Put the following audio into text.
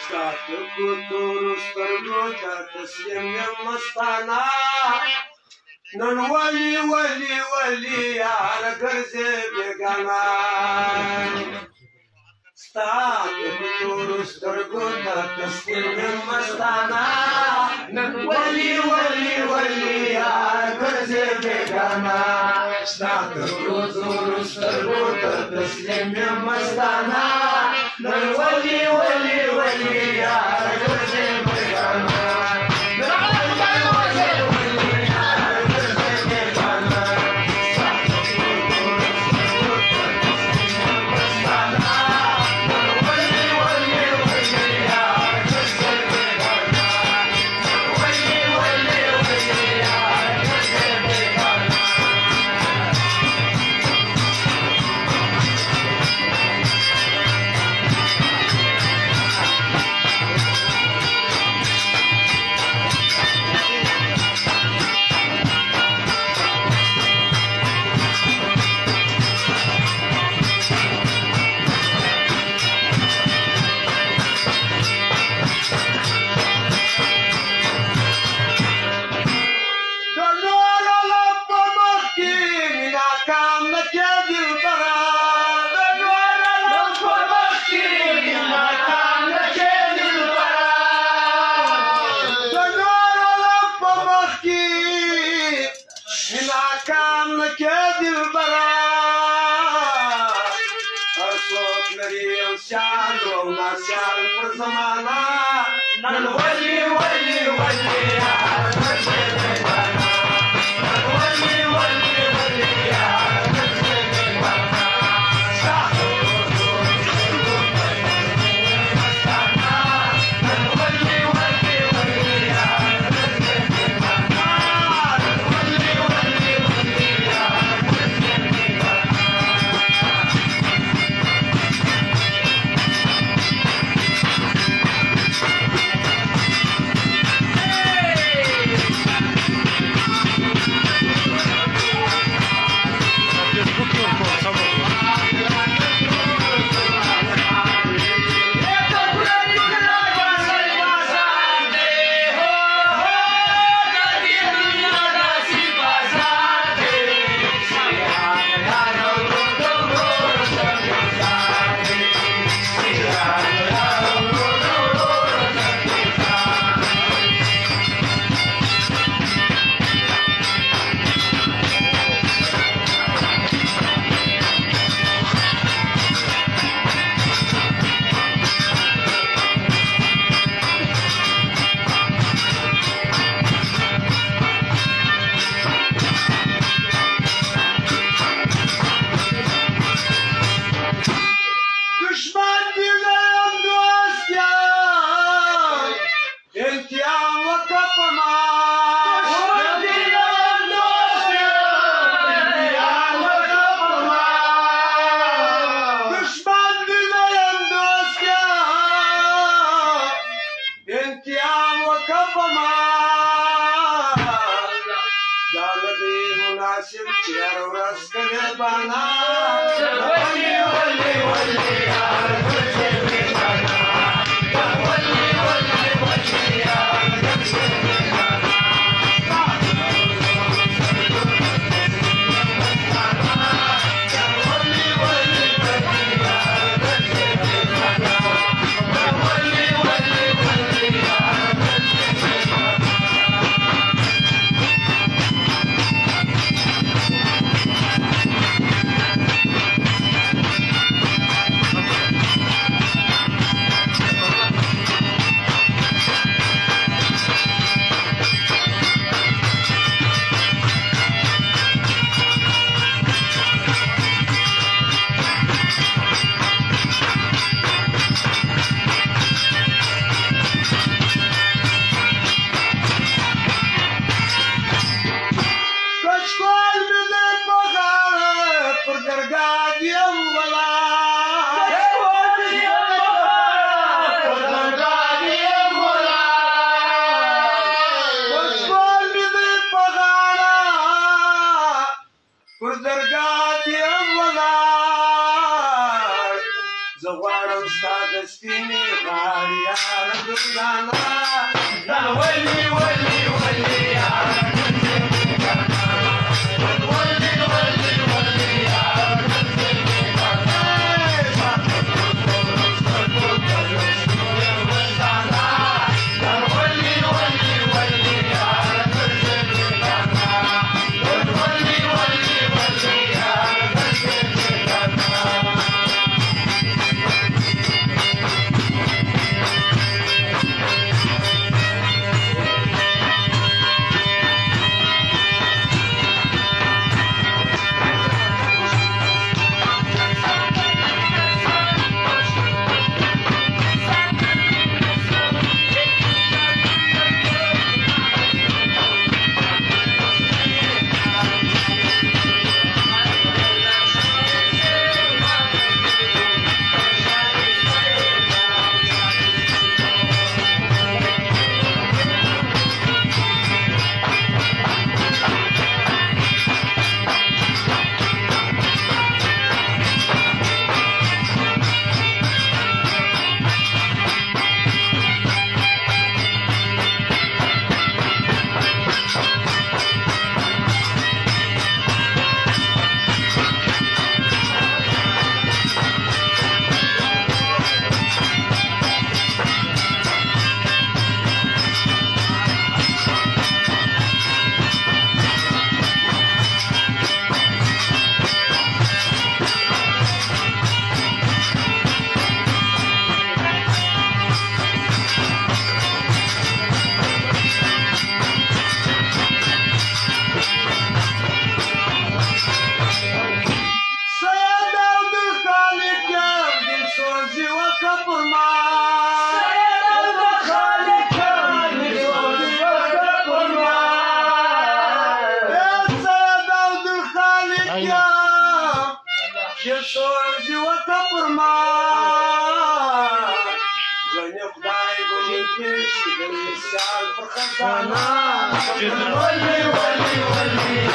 ستاسو تور سترګو ته تسلیم یم مستانه نن ولي ولي ولي یار ګرځې بېګانه ستاسو تور سترګو ته تسلیم یم مستانه نن ولي ولي ولي یار ګرځې بېګانه ستاسو تور سترګو ته تسلیم یم مستانه نن ولي ولي ولي یار ګرځې بېګانه نن ولي ولي ولي یار ګرځې بېګانه نن ولي ولي ولي یار ګرځې بېګانه ستاسو تور سترګو ته تسلیم یم مستانه نن ولي ولي ولي یار ګرځې بېګانه نن ولي ولي ولي یار ګرځې بېګانه دستینی غاری یار دردانا دا ولی ولی ولی یار دستینی غارنا ولی ولی ولی یار دستینی غارنا سوزي وكبرما غني خداي قولي كيش الرسال في الخزانة ولي ولي ولي